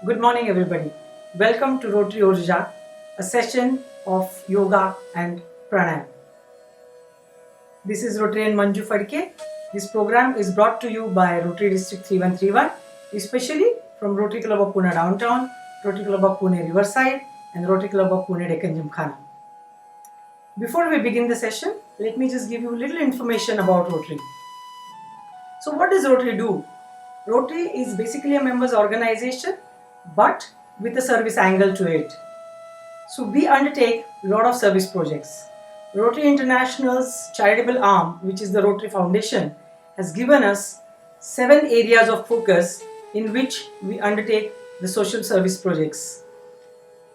Good morning, everybody. Welcome to Rotary Urja, a session of yoga and pranayam. This is Rotarian Manju Fadke. This program is brought to you by Rotary District 3131, especially from Rotary Club of Pune Downtown, Rotary Club of Pune Riverside, and Rotary Club of Pune Deccan Gymkhana. Before we begin the session, let me just give you a little information about Rotary. So, what does Rotary do? Rotary is basically a members organization, but with a service angle to it. So we undertake a lot of service projects. Rotary International's charitable arm, which is the Rotary Foundation, has given us 7 areas of focus in which we undertake the social service projects.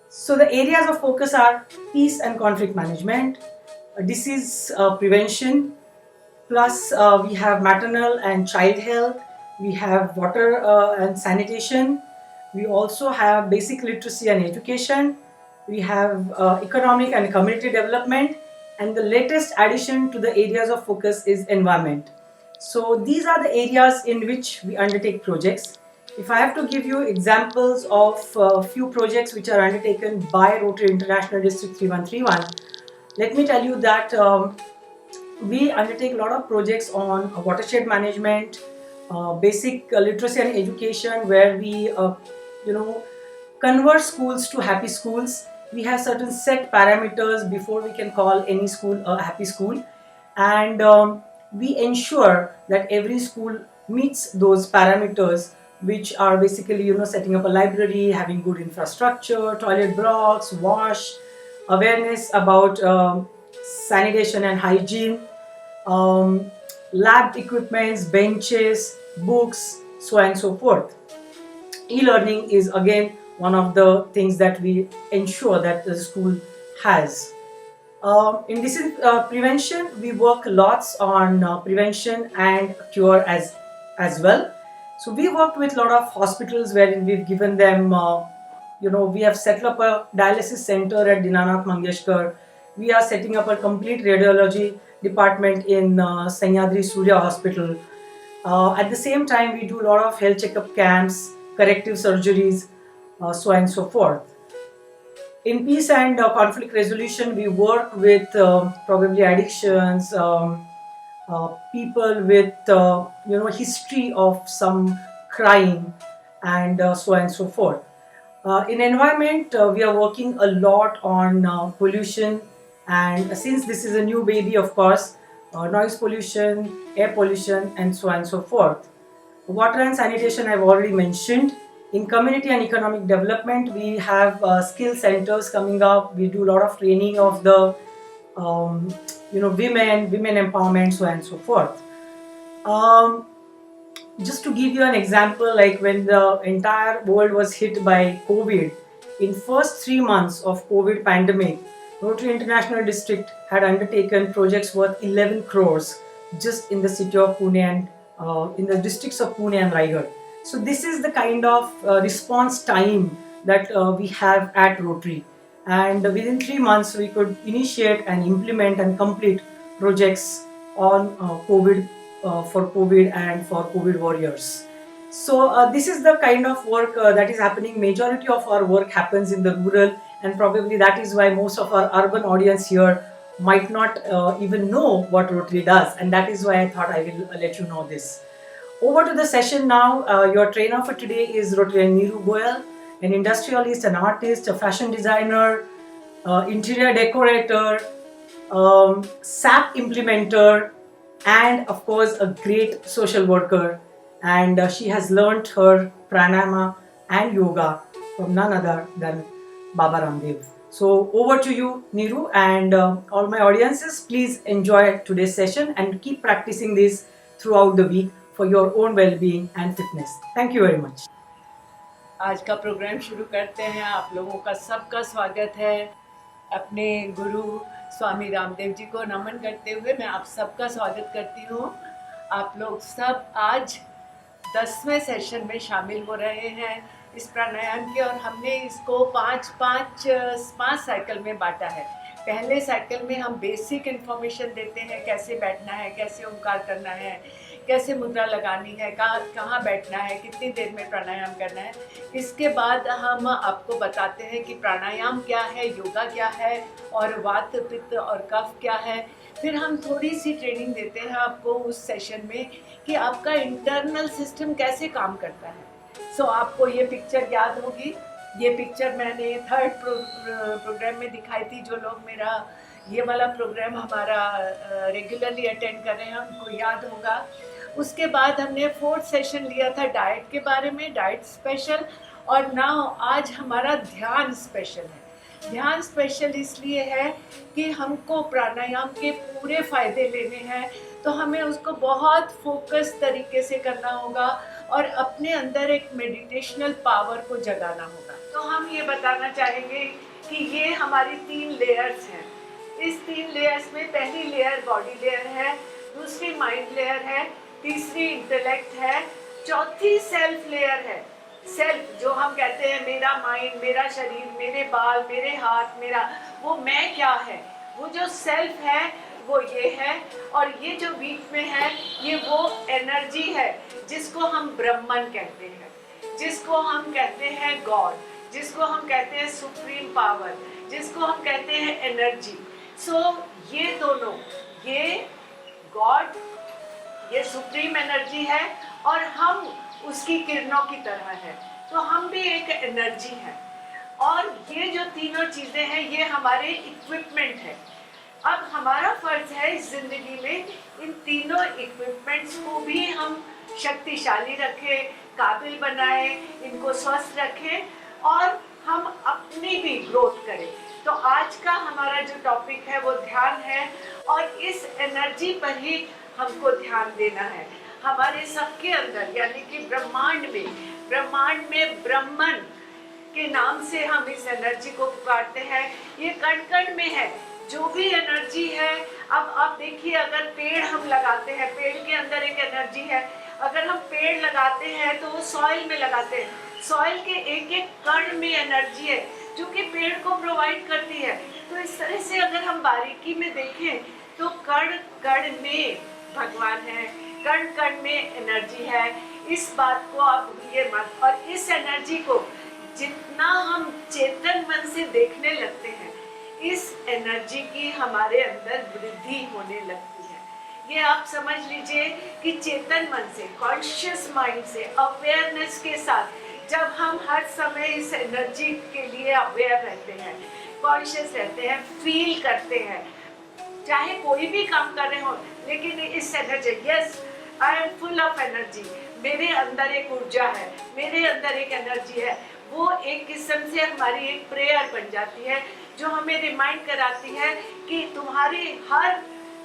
So the areas of focus are peace and conflict management, disease prevention, plus we have maternal and child health, we have water and sanitation, we also have basic literacy and education, we have economic and community development, and the latest addition to the areas of focus is environment. So these are the areas in which we undertake projects. If I have to give you examples of a few projects which are undertaken by Rotary International District 3131, let me tell you that we undertake a lot of projects on watershed management, basic literacy and education, where we, convert schools to happy schools. We have certain set parameters before we can call any school a happy school, and we ensure that every school meets those parameters, which are basically, setting up a library, having good infrastructure, toilet blocks, wash, awareness about sanitation and hygiene, lab equipments, benches, books, so on and so forth. E-learning is again one of the things that we ensure that the school has. In disease prevention, we work lots on prevention and cure as well. So we worked with a lot of hospitals wherein we've given them, we have set up a dialysis center at Dinanath Mangeshkar. We are setting up a complete radiology department in Sahyadri Surya Hospital. At the same time, we do a lot of health checkup camps, corrective surgeries, so on and so forth. In peace and conflict resolution, we work with probably addictions, people with history of some crime, and so on and so forth. In environment, we are working a lot on pollution, and since this is a new baby, of course, noise pollution, air pollution, and so on and so forth. Water and sanitation I've already mentioned. In community and economic development, we have skill centers coming up. We do a lot of training of the women empowerment, so on and so forth. Just to give you an example, like when the entire world was hit by COVID, in first 3 months of COVID pandemic, Rotary International District had undertaken projects worth 11 crores just in the city of Pune and in the districts of Pune and Raigad. So this is the kind of response time that we have at Rotary, and within 3 months we could initiate and implement and complete projects on COVID, for COVID and for COVID warriors. So this is the kind of work that is happening. Majority of our work happens in the rural, and probably that is why most of our urban audience here might not even know what Rotary does, and that is why I thought I will let you know this. Over to the session now. Your trainer for today is Rotarian Neeru Goyal, an industrialist, an artist, a fashion designer, interior decorator, SAP implementer, and of course a great social worker. And she has learnt her pranayama and yoga from none other than Baba Ramdev. So over to you, Neeru, and all my audiences, please enjoy today's session and keep practicing this throughout the week for your own well-being and fitness. Thank you very much. आज का programme शुरू करते हैं। आप लोगों का सबका स्वागत है। अपने गुरु स्वामी रामदेव जी को नमन करते हुए मैं आप सबका स्वागत करती हूँ। आप लोग सब आज 10वें सेशन में शामिल हो रहे हैं इस प्राणायाम के, और हमने इसको पाँच साइकिल में बांटा है। पहले साइकिल में हम बेसिक इन्फॉर्मेशन देते हैं, कैसे बैठना है, कैसे ओंकार करना है, कैसे मुद्रा लगानी है, कहाँ बैठना है, कितनी देर में प्राणायाम करना है। इसके बाद हम आपको बताते हैं कि प्राणायाम क्या है, योगा क्या है और वात पित्त और कफ क्या है। फिर हम थोड़ी सी ट्रेनिंग देते हैं आपको उस सेशन में कि आपका इंटरनल सिस्टम कैसे काम करता है। सो आपको ये पिक्चर याद होगी, ये पिक्चर मैंने थर्ड प्रोग्राम में दिखाई थी। जो लोग मेरा ये वाला प्रोग्राम हमारा रेगुलरली अटेंड कर रहे हैं उनको याद होगा। उसके बाद हमने फोर्थ सेशन लिया था डाइट के बारे में, डाइट स्पेशल। और नाउ आज हमारा ध्यान स्पेशल है। ध्यान स्पेशल इसलिए है कि हमको प्राणायाम के पूरे फायदे लेने हैं, तो हमें उसको बहुत फोकस तरीके से करना होगा और अपने अंदर एक मेडिटेशनल पावर को जगाना होगा। तो हम ये बताना चाहेंगे कि ये हमारी 3 लेयर्स हैं। इस 3 लेयर्स में पहली लेयर बॉडी लेयर है, दूसरी माइंड लेयर है, तीसरी इंटेलेक्ट है, चौथी सेल्फ लेयर है। सेल्फ जो हम कहते हैं मेरा माइंड, मेरा शरीर, मेरे बाल, मेरे हाथ, मेरा वो मैं क्या है, वो जो सेल्फ है वो ये है। और ये जो बीच में है ये वो एनर्जी है जिसको हम ब्रह्मन कहते हैं, जिसको हम कहते हैं गॉड, जिसको हम कहते हैं सुप्रीम पावर, जिसको हम कहते हैं एनर्जी। सो ये दोनों, ये गॉड, ये सुप्रीम एनर्जी है और हम उसकी किरणों की तरह है, तो हम भी एक एनर्जी है। और ये जो तीनों चीज़ें हैं ये हमारे इक्विपमेंट है। अब हमारा फर्ज है इस जिंदगी में इन तीनों इक्विपमेंट्स को भी हम शक्तिशाली रखें, काबिल बनाएं, इनको स्वस्थ रखें और हम अपनी भी ग्रोथ करें। तो आज का हमारा जो टॉपिक है वो ध्यान है और इस एनर्जी पर ही हमको ध्यान देना है। हमारे सबके अंदर यानी कि ब्रह्मांड में ब्रह्मन के नाम से हम इस एनर्जी को पुकारते हैं। ये कण कण में है जो भी एनर्जी है। अब आप देखिए, अगर पेड़ हम लगाते हैं, पेड़ के अंदर एक एनर्जी है। अगर हम पेड़ लगाते हैं तो वो सॉइल में लगाते हैं, सॉइल के एक एक कण में एनर्जी है जो कि पेड़ को प्रोवाइड करती है। तो इस तरह से अगर हम बारीकी में देखें तो कण कण में भगवान है, कण कण में एनर्जी है। इस बात को आप भूलिए मत। और इस एनर्जी को जितना हम चेतन मन से देखने लगते हैं, इस एनर्जी की हमारे अंदर वृद्धि होने लगती है। ये आप समझ लीजिए कि चेतन मन से, कॉन्शियस माइंड से, अवेयरनेस के साथ जब हम हर समय इस एनर्जी के लिए अवेयर रहते हैं, कॉन्शियस रहते हैं, फील करते हैं, चाहे कोई भी काम कर रहे हो, लेकिन इस energy, yes I am full of energy, मेरे अंदर एक ऊर्जा है, मेरे अंदर एक एनर्जी है, वो एक किस्म से हमारी एक प्रेयर बन जाती है जो हमें रिमाइंड कराती है कि तुम्हारी हर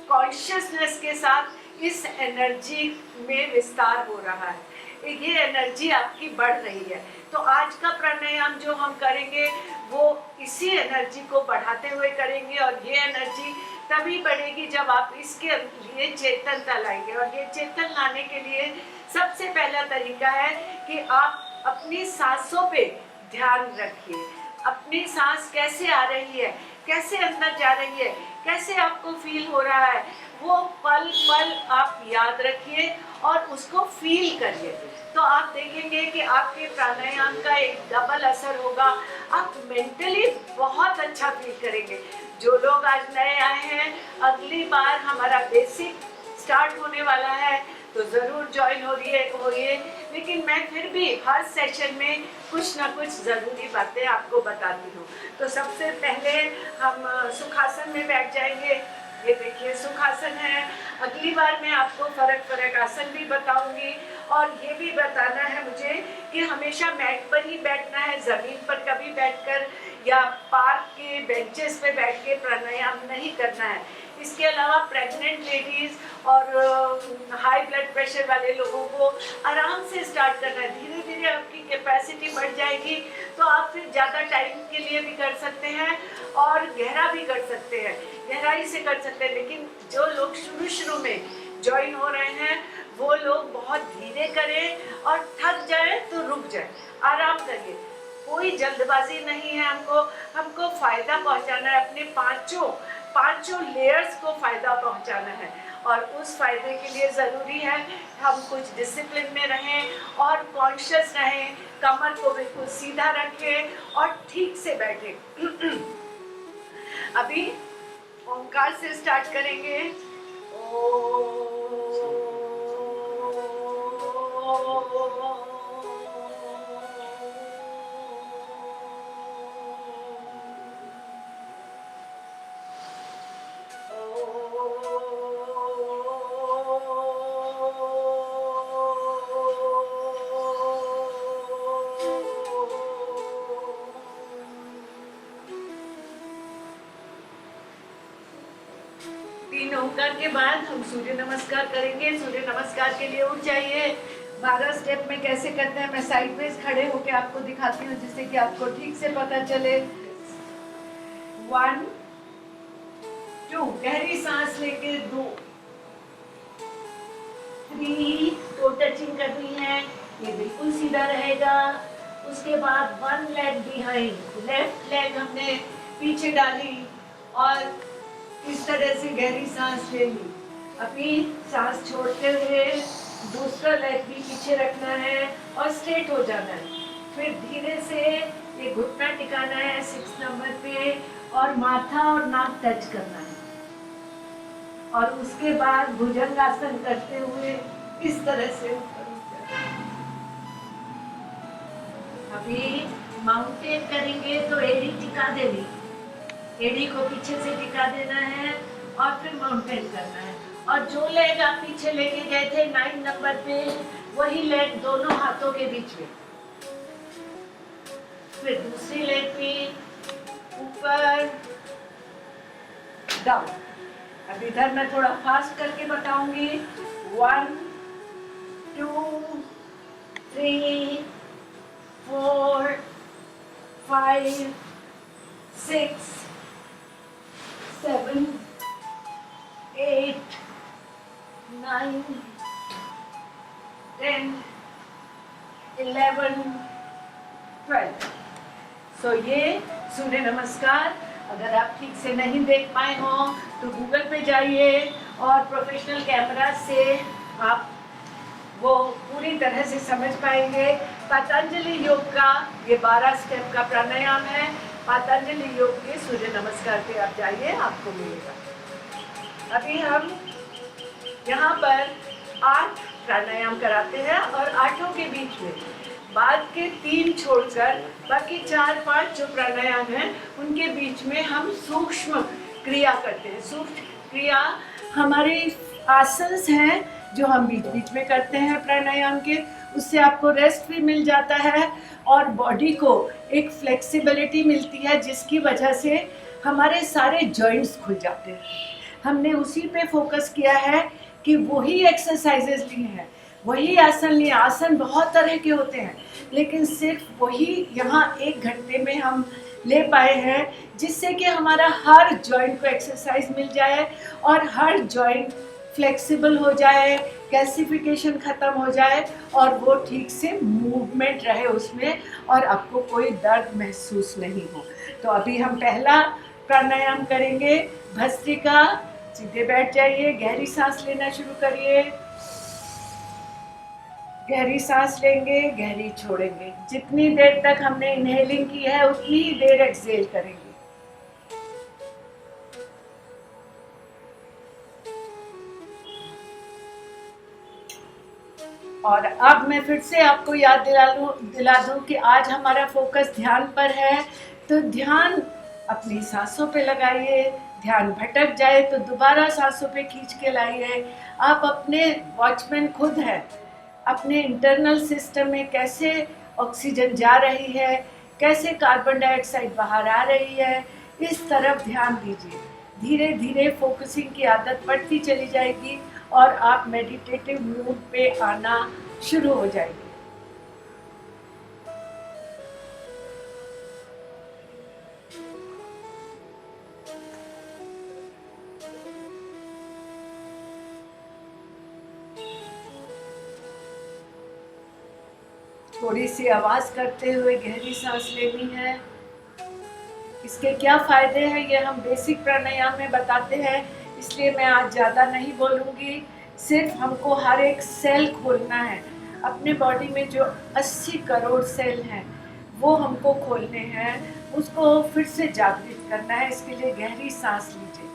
कॉन्शियसनेस के साथ इस एनर्जी में विस्तार हो रहा है, ये एनर्जी आपकी बढ़ रही है। तो आज का प्राणायाम जो हम करेंगे वो इसी एनर्जी को बढ़ाते हुए करेंगे और ये एनर्जी तभी बढ़ेगी जब आप इसके लिए चेतनता लाएंगे। और ये चेतन लाने के लिए सबसे पहला तरीका है कि आप अपनी सांसों पे ध्यान रखिए। अपनी सांस कैसे आ रही है, कैसे अंदर जा रही है, कैसे आपको फील हो रहा है, वो पल पल आप याद रखिए और उसको फील करिए। तो आप देखेंगे कि आपके प्राणायाम का एक डबल असर होगा। आप मेंटली बहुत अच्छा फील करेंगे। जो लोग आज नए आए हैं, अगली बार हमारा बेसिक स्टार्ट होने वाला है तो ज़रूर ज्वाइन होइए। लेकिन मैं फिर भी हर सेशन में कुछ ना कुछ ज़रूरी बातें आपको बताती हूँ। तो सबसे पहले हम सुखासन में बैठ जाएंगे। ये देखिए सुखासन है। अगली बार मैं आपको फरक आसन भी बताऊंगी और ये भी बताना है मुझे कि हमेशा मैट पर ही बैठना है, ज़मीन पर कभी बैठकर या पार्क के बेंचेस पे बैठ के प्राणायाम नहीं करना है। इसके अलावा प्रेग्नेंट लेडीज़ और हाई ब्लड प्रेशर वाले लोगों को आराम से स्टार्ट करना है। धीरे धीरे आपकी कैपेसिटी बढ़ जाएगी तो आप फिर ज़्यादा टाइम के लिए भी कर सकते हैं और गहरा भी कर सकते हैं, गहराई से कर सकते हैं। लेकिन जो लोग शुरू में ज्वाइन हो रहे हैं वो लोग बहुत धीरे करें और थक जाए तो रुक जाए, आराम करिए। कोई जल्दबाजी नहीं है। हमको फ़ायदा पहुंचाना है, अपने पांचों लेयर्स को फ़ायदा पहुंचाना है। और उस फायदे के लिए ज़रूरी है हम कुछ डिसिप्लिन में रहें और कॉन्शियस रहें, कमर को बिल्कुल सीधा रखें और ठीक से बैठें। अभी ओंकार से स्टार्ट करेंगे। तीन ओंकार के बाद हम सूर्य नमस्कार करेंगे। सूर्य नमस्कार के लिए उठ जाइए। 12 स्टेप में कैसे करते हैं मैं साइडवेज खड़े होकर आपको दिखाती हूँ, जिससे कि आपको ठीक से पता चले। 1 2 गहरी सांस लेके 2 3 टो टचिंग करनी है, ये बिल्कुल सीधा रहेगा। उसके बाद 1 लेग बिहाइंड, लेफ्ट लेग हमने पीछे डाली और इस तरह से गहरी सांस ले ली। अभी सांस छोड़ते हुए दूसरा लेग भी पीछे रखना है और स्ट्रेट हो जाना है। फिर धीरे से ये घुटना टिकाना है 6 नंबर पे और माथा और नाक टच करना है। और उसके बाद भुजंगासन करते हुए इस तरह से ऊपर उठ जाना है। अभी माउंटेन करेंगे तो एड़ी टिका देनी, एड़ी को पीछे से टिका देना है और फिर माउंटेन करना है। और जो लेग आप पीछे लेके गए थे 9 नंबर पे, वही लेग दोनों हाथों के बीच में। फिर दूसरी लेग भी ऊपर डाउन। अब इधर मैं थोड़ा फास्ट करके बताऊंगी। 1 2 3 4 5 6 7 8 9 10 11 12। सो ये सूर्य नमस्कार अगर आप ठीक से नहीं देख पाए हो तो गूगल पे जाइए और प्रोफेशनल कैमरा से आप वो पूरी तरह से समझ पाएंगे। पतंजलि योग का ये 12 स्टेप का प्राणायाम है। पतंजलि योग के सूर्य नमस्कार पे आप जाइए, आपको मिलेगा। अभी हम यहाँ पर 8 प्राणायाम कराते हैं और 8 के बीच में बाद के 3 छोड़कर बाकी 4-5 जो प्राणायाम हैं उनके बीच में हम सूक्ष्म क्रिया करते हैं। सूक्ष्म क्रिया हमारे आसन्स हैं जो हम बीच बीच में करते हैं प्राणायाम के। उससे आपको रेस्ट भी मिल जाता है और बॉडी को एक फ्लेक्सिबिलिटी मिलती है, जिसकी वजह से हमारे सारे जॉइंट्स खुल जाते हैं। हमने उसी पे फोकस किया है कि वही एक्सरसाइजेज ली हैं, वही आसन लिए। आसन बहुत तरह के होते हैं लेकिन सिर्फ वही यहाँ 1 घंटे में हम ले पाए हैं, जिससे कि हमारा हर जॉइंट को एक्सरसाइज मिल जाए और हर जॉइंट फ्लेक्सिबल हो जाए, कैल्सिफिकेशन ख़त्म हो जाए और वो ठीक से मूवमेंट रहे उसमें और आपको कोई दर्द महसूस नहीं हो। तो अभी हम पहला प्राणायाम करेंगे भस्त्रिका। सीधे बैठ जाइए, गहरी सांस लेना शुरू करिए। गहरी सांस लेंगे, गहरी छोड़ेंगे। जितनी देर तक हमने इनहेलिंग की है उतनी ही देर एक्सहेल करेंगे। और अब मैं फिर से आपको याद दिला दूं कि आज हमारा फोकस ध्यान पर है। तो ध्यान अपनी सांसों पे लगाइए। ध्यान भटक जाए तो दोबारा सांसों पे खींच के लाइए। आप अपने वॉचमैन खुद हैं। अपने इंटरनल सिस्टम में कैसे ऑक्सीजन जा रही है, कैसे कार्बन डाइऑक्साइड बाहर आ रही है, इस तरफ ध्यान दीजिए। धीरे धीरे फोकसिंग की आदत बढ़ती चली जाएगी और आप मेडिटेटिव मूड पे आना शुरू हो जाएगी। थोड़ी सी आवाज करते हुए गहरी सांस लेनी है। इसके क्या फायदे हैं ये हम बेसिक प्राणायाम में बताते हैं। इसलिए मैं आज ज़्यादा नहीं बोलूँगी। सिर्फ हमको हर एक सेल खोलना है। अपने बॉडी में जो 80 करोड़ सेल हैं वो हमको खोलने हैं, उसको फिर से जागृत करना है। इसके लिए गहरी सांस लीजिए।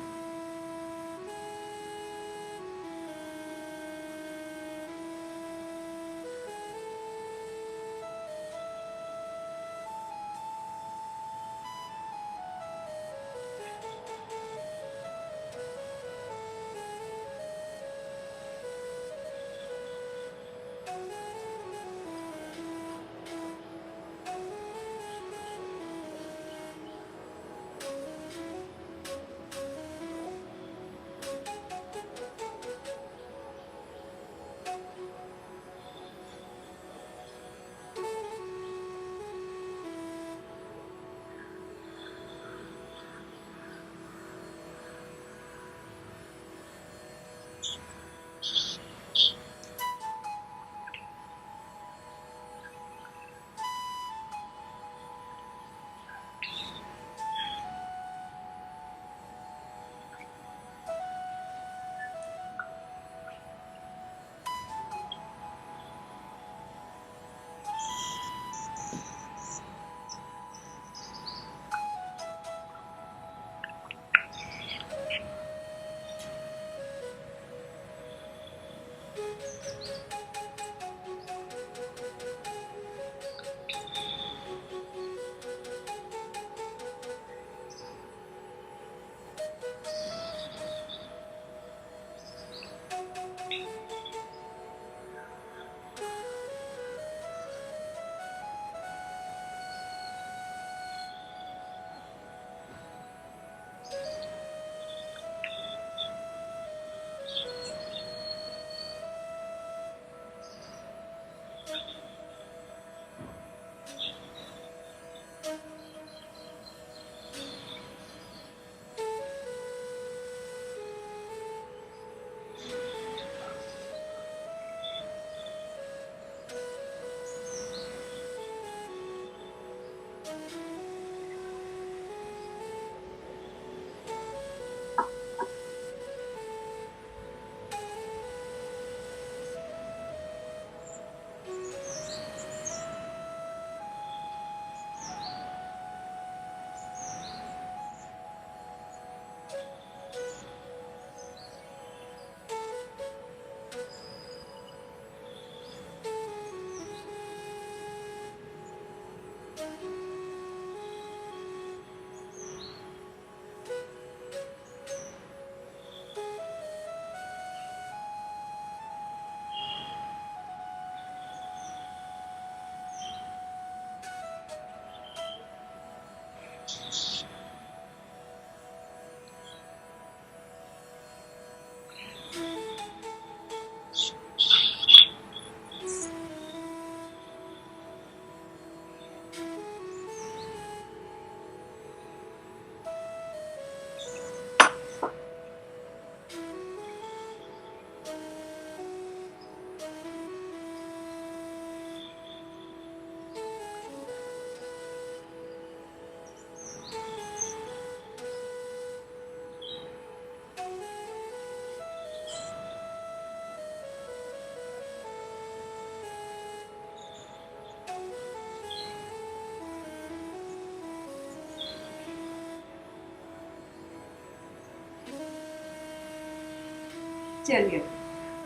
चलिए,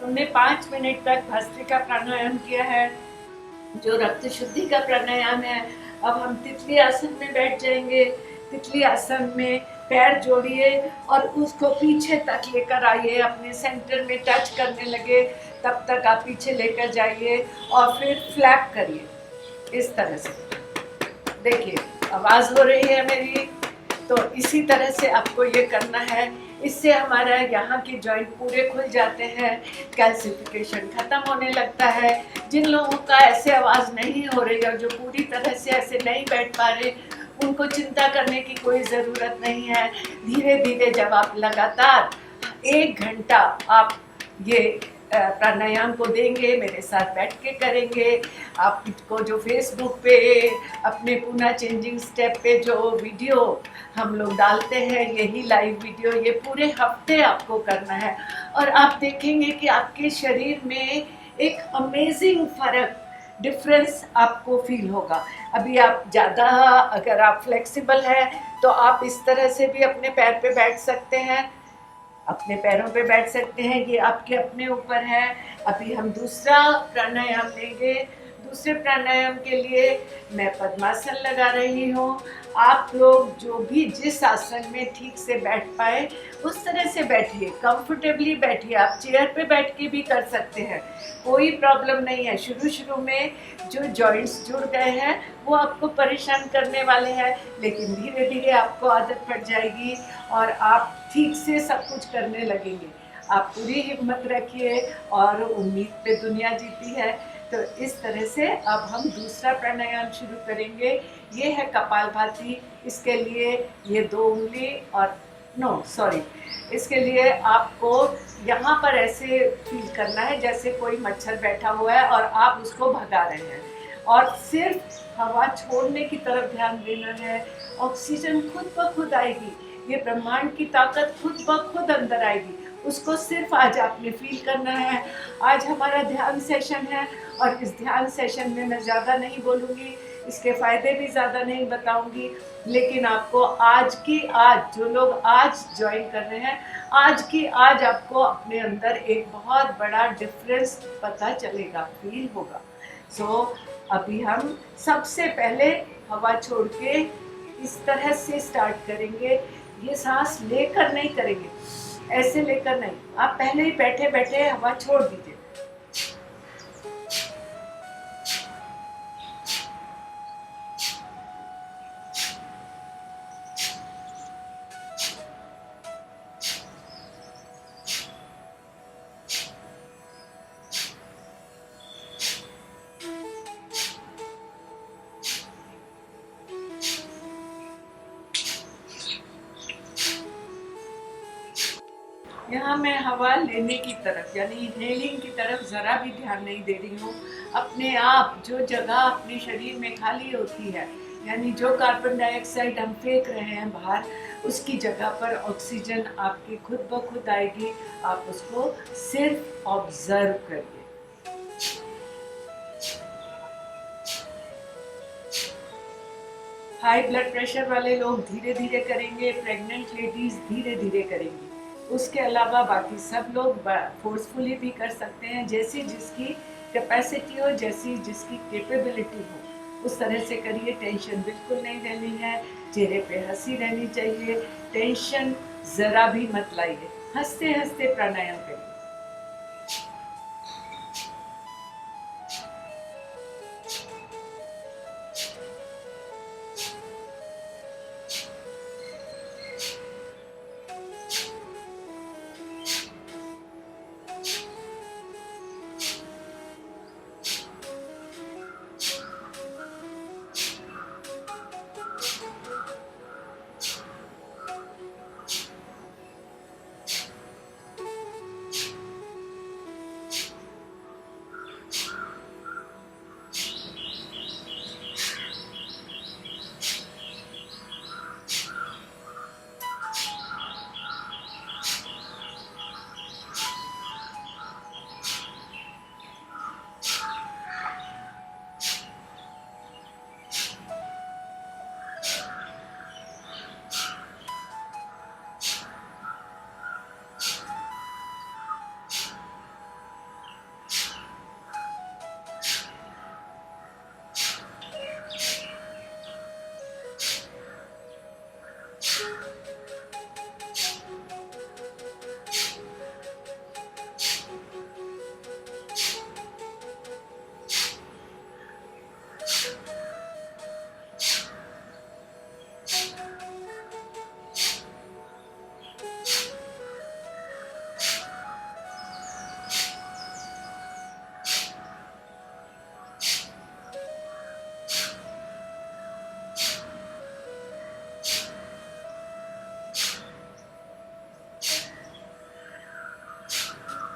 हमने 5 मिनट तक भस्त्रिका प्राणायाम किया है, जो रक्त शुद्धि का प्राणायाम है। अब हम तितली आसन में बैठ जाएंगे। तितली आसन में पैर जोड़िए और उसको पीछे तक लेकर आइए, अपने सेंटर में टच करने लगे तब तक आप पीछे लेकर जाइए और फिर फ्लैप करिए इस तरह से। देखिए आवाज़ हो रही है मेरी, तो इसी तरह से आपको ये करना है। इससे हमारा यहाँ के जॉइंट पूरे खुल जाते हैं, कैल्सिफिकेशन ख़त्म होने लगता है। जिन लोगों का ऐसे आवाज़ नहीं हो रही और जो पूरी तरह से ऐसे नहीं बैठ पा रहे, उनको चिंता करने की कोई ज़रूरत नहीं है। धीरे धीरे जब आप लगातार 1 घंटा आप ये प्राणायाम को देंगे, मेरे साथ बैठ के करेंगे। आपको जो फेसबुक पे अपने पूना चेंजिंग स्टेप पे जो वीडियो हम लोग डालते हैं, यही लाइव वीडियो, ये पूरे हफ्ते आपको करना है और आप देखेंगे कि आपके शरीर में एक अमेजिंग फर्क, डिफरेंस आपको फील होगा। अभी आप ज़्यादा, अगर आप फ्लेक्सिबल है तो आप इस तरह से भी अपने पैर पे बैठ सकते हैं, अपने पैरों पे बैठ सकते हैं, ये आपके अपने ऊपर है। अभी हम दूसरा प्राणायाम लेंगे। दूसरे प्राणायाम के लिए मैं पद्मासन लगा रही हूँ। आप लोग जो भी जिस आसन में ठीक से बैठ पाए उस तरह से बैठिए, कंफर्टेबली बैठिए। आप चेयर पे बैठ के भी कर सकते हैं, कोई प्रॉब्लम नहीं है। शुरू शुरू में जो जॉइंट्स जुड़ गए हैं वो आपको परेशान करने वाले हैं, लेकिन धीरे धीरे आपको आदत पड़ जाएगी और आप ठीक से सब कुछ करने लगेंगे। आप पूरी हिम्मत रखिए और उम्मीद पे दुनिया जीती है। तो इस तरह से अब हम दूसरा प्राणायाम शुरू करेंगे। ये है कपालभाति। इसके लिए ये 2 उंगली और इसके लिए आपको यहाँ पर ऐसे फील करना है जैसे कोई मच्छर बैठा हुआ है और आप उसको भगा रहे हैं, और सिर्फ हवा छोड़ने की तरफ ध्यान देना है। ऑक्सीजन खुद ब खुद आएगी, ये ब्रह्मांड की ताकत खुद ब खुद अंदर आएगी, उसको सिर्फ आज आपने फील करना है। आज हमारा ध्यान सेशन है और इस ध्यान सेशन में मैं ज़्यादा नहीं बोलूँगी, इसके फ़ायदे भी ज़्यादा नहीं बताऊँगी, लेकिन आपको आज की आज, जो लोग आज ज्वाइन कर रहे हैं, आज की आज आपको अपने अंदर एक बहुत बड़ा डिफरेंस पता चलेगा, फील होगा। अभी हम सबसे पहले हवा छोड़ के इस तरह से स्टार्ट करेंगे। ये सांस लेकर नहीं करेंगे, ऐसे लेकर नहीं, आप पहले ही बैठे बैठे हवा छोड़ दीजिए। यहाँ मैं हवा लेने की तरफ यानी इनहेलिंग की तरफ ज़रा भी ध्यान नहीं दे रही हूँ। अपने आप जो जगह अपने शरीर में खाली होती है, यानी जो कार्बन डाइऑक्साइड हम फेंक रहे हैं बाहर, उसकी जगह पर ऑक्सीजन आपकी खुद ब खुद आएगी। आप उसको सिर्फ ऑब्जर्व करिए। हाई ब्लड प्रेशर वाले लोग धीरे धीरे करेंगे, प्रेग्नेंट लेडीज धीरे धीरे करेंगी। उसके अलावा बाकी सब लोग फोर्सफुली भी कर सकते हैं, जैसी जिसकी कैपेसिटी हो, जैसी जिसकी कैपेबिलिटी हो, उस तरह से करिए। टेंशन बिल्कुल नहीं रहनी है, चेहरे पे हंसी रहनी चाहिए, टेंशन ज़रा भी मत लाइए, हंसते हंसते प्राणायाम करिए।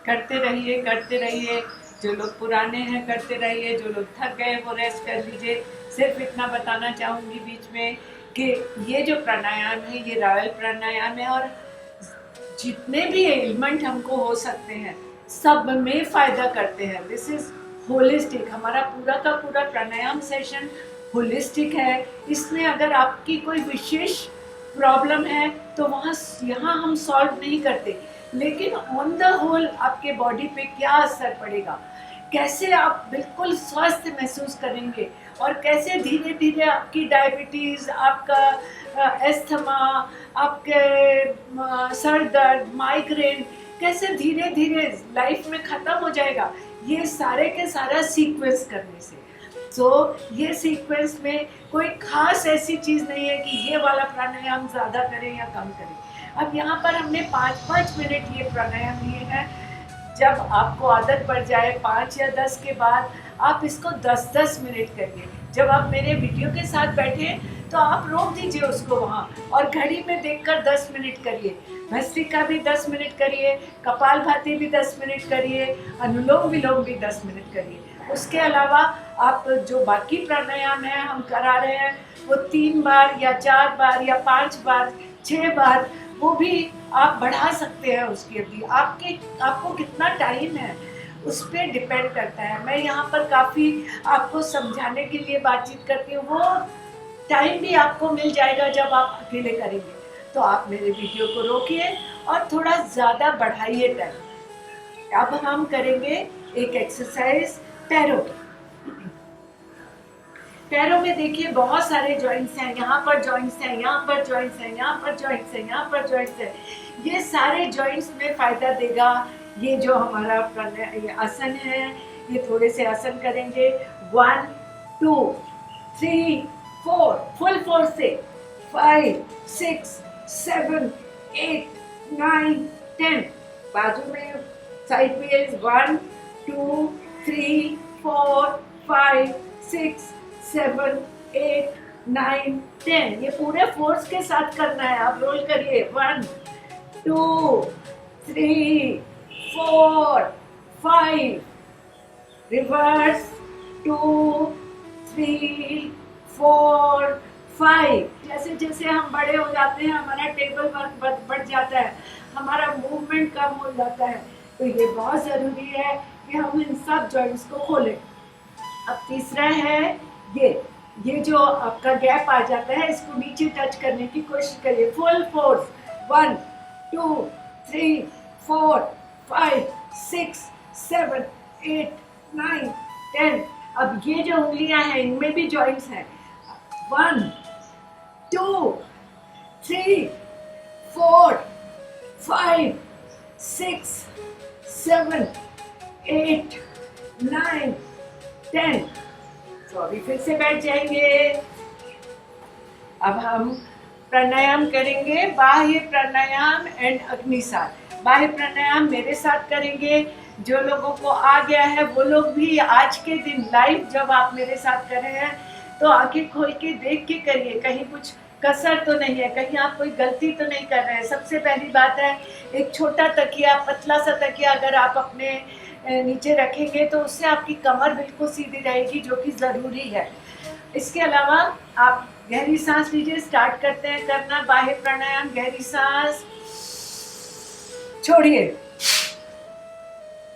करते रहिए, करते रहिए। जो लोग पुराने हैं करते रहिए, जो लोग थक गए वो रेस्ट कर लीजिए। सिर्फ इतना बताना चाहूँगी बीच में कि ये जो प्राणायाम है ये रॉयल प्राणायाम है, और जितने भी एलिमेंट हमको हो सकते हैं सब में फायदा करते हैं। This is holistic. हमारा पूरा का पूरा प्राणायाम सेशन होलिस्टिक है। इसमें अगर आपकी कोई विशेष प्रॉब्लम है तो वहाँ यहाँ हम सॉल्व नहीं करते, लेकिन ऑन द होल आपके बॉडी पे क्या असर पड़ेगा, कैसे आप बिल्कुल स्वस्थ महसूस करेंगे, और कैसे धीरे धीरे आपकी डायबिटीज़, आपका एस्थमा, आपके सर दर्द, माइग्रेन कैसे धीरे धीरे लाइफ में ख़त्म हो जाएगा, ये सारे के सारा सीक्वेंस करने से। तो ये सीक्वेंस में कोई खास ऐसी चीज़ नहीं है कि ये वाला प्राणायाम ज़्यादा करें या कम करें। अब यहाँ पर हमने 5-5 मिनट ये प्राणायाम लिए हैं। जब आपको आदत पड़ जाए 5 या 10 के बाद आप इसको 10-10 मिनट करिए। जब आप मेरे वीडियो के साथ बैठे तो आप रोक दीजिए उसको वहाँ, और घड़ी में देखकर 10 मिनट करिए। भस्त्रिका भी 10 मिनट करिए, कपालभाति भी 10 मिनट करिए, अनुलोम विलोम भी 10 मिनट करिए। उसके अलावा आप जो बाकी प्राणायाम है हम करा रहे हैं वो 3 बार या 4 बार या 5 बार 6 बार वो भी आप बढ़ा सकते हैं। उसकी अवधि आपको कितना टाइम है उस पर डिपेंड करता है। मैं यहाँ पर काफ़ी आपको समझाने के लिए बातचीत करती हूँ, वो टाइम भी आपको मिल जाएगा जब आप अकेले करेंगे। तो आप मेरे वीडियो को रोकिए और थोड़ा ज़्यादा बढ़ाइए टाइम। अब हम करेंगे एक एक्सरसाइज पैरों की। पैरों में देखिए बहुत सारे जॉइंट्स हैं, यहाँ पर जॉइंट्स हैं, यहाँ पर जॉइंट्स हैं, यहाँ पर जॉइंट्स हैं, यहाँ पर जॉइंट्स हैं। ये सारे जॉइंट्स में फायदा देगा। ये जो हमारा ये आसन है, ये थोड़े से आसन करेंगे। 1 2 3 4 फुल फोर्स से 5 6 7 8 9 10। बाजू में साइडवेज 1 2 3 4 5 6 7 8 9 10। ये पूरे फोर्स के साथ करना है। आप रोल करिए 1 2 3 4 5, रिवर्स 2 3 4 5। जैसे जैसे हम बड़े हो जाते हैं हमारा टेबल वर्क बढ़ जाता है, हमारा मूवमेंट कम हो जाता है, तो ये बहुत ज़रूरी है कि हम इन सब जॉइंट्स को खोलें। अब तीसरा है ये जो आपका गैप आ जाता है, इसको नीचे टच करने की कोशिश करिए। Full force 1 2 3 4 5 6 7 8 9 10। अब ये जो उंगलियां हैं इनमें भी जॉइंट्स हैं। 1 2 3 4 5 6 7 8 9 10। तो अभी फिर से बैठ जाएंगे। अब हम प्राणायाम करेंगे, बाह्य प्राणायाम एंड अग्निसार। बाह्य प्राणायाम मेरे साथ करेंगे। जो लोगों को आ गया है वो लोग भी आज के दिन लाइव जब आप मेरे साथ कर रहे हैं तो आंखें खोल के देख के करिए, कहीं कुछ कसर तो नहीं है, कहीं आप कोई गलती तो नहीं कर रहे हैं। सबसे पहली बात है एक छोटा तकिया, पतला सा तकिया अगर आप अपने नीचे रखेंगे तो उससे आपकी कमर बिल्कुल सीधी रहेगी, जो कि ज़रूरी है। इसके अलावा आप गहरी सांस लीजिए। स्टार्ट करते हैं करना बाह्य प्राणायाम। गहरी सांस छोड़िए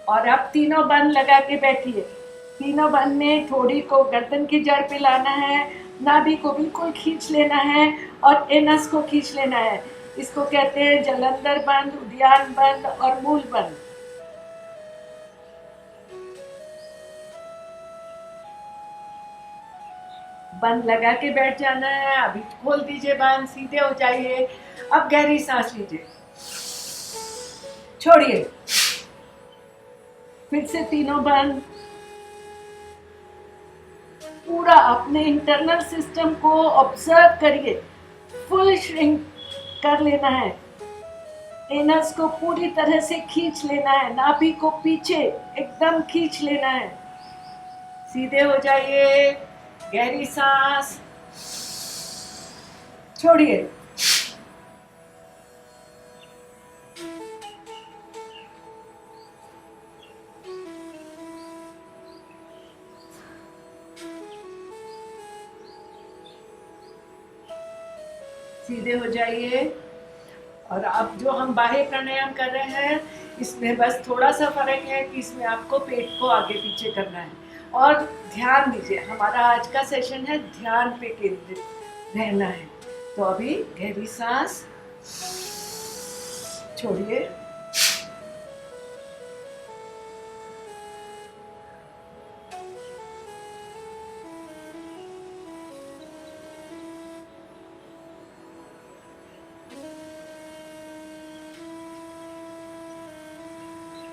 और आप तीनों बंद लगा के बैठिए। तीनों बंद में थोड़ी को गर्दन की जड़ पे लाना है, नाभि को बिल्कुल खींच लेना है और एनस को खींच लेना है। इसको कहते हैं जलंधर बंद, उद्यान बंद और मूल बंद। बंद लगा के बैठ जाना है। अभी खोल दीजिए बंद, सीधे हो जाइए। अब गहरी सांस लीजिए, छोड़िए, फिर से तीनों बंद। पूरा अपने इंटरनल सिस्टम को ऑब्जर्व करिए, फुल श्रिंक कर लेना है। एनस को पूरी तरह से खींच लेना है, नाभि को पीछे एकदम खींच लेना है। सीधे हो जाइए, गहरी सांस, छोड़िए। सीधे हो जाइए। और अब जो हम बाह्य प्राणायाम कर रहे हैं इसमें बस थोड़ा सा फर्क है कि इसमें आपको पेट को आगे पीछे करना है। और ध्यान दीजिए, हमारा आज का सेशन है ध्यान पे केंद्रित रहना है। तो अभी गहरी सांस छोड़िए,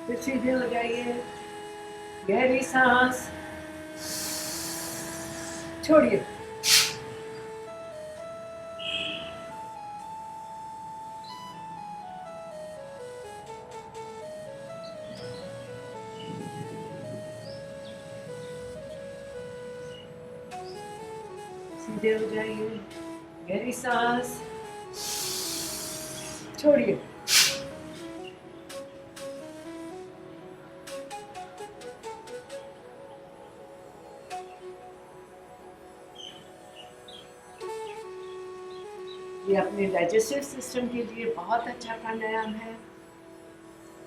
फिर सीधे हो जाइए, गहरी सांस छोड़िए, सीधे हो जाइए, गहरी सांस छोड़िए, ये अपने डाइजेस्टिव सिस्टम के लिए बहुत अच्छा प्राणायाम है।